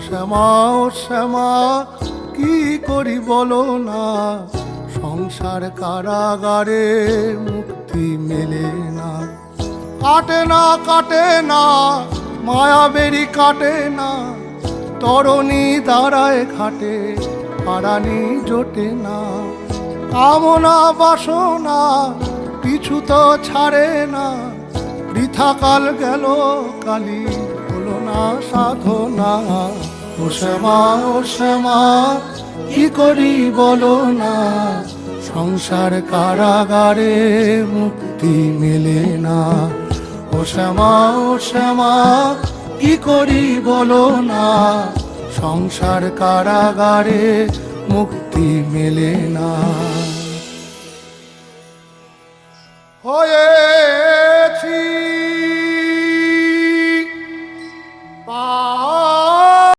শ্যামা ও শ্যামা কি করি বলো না, সংসার কারাগারে মুক্তি মেলে না। কাটে না কাটে না মায়া বেরি কাটে না, তরণী দাঁড়ায় ঘাটে পারানি জোটে না। কামনা বাসনা পিছু তো ছাড়ে না, বৃথা কাল গেল কালি হলো না সাধনা। ও শ্যামা ও শ্যামা কি করি বলো না, সংসার কারাগারে মুক্তি মেলে না। ও শ্যামা ও শ্যামা কি করি বলো না, সংসার কারাগারে মুক্তি মেলে না। হয়েছি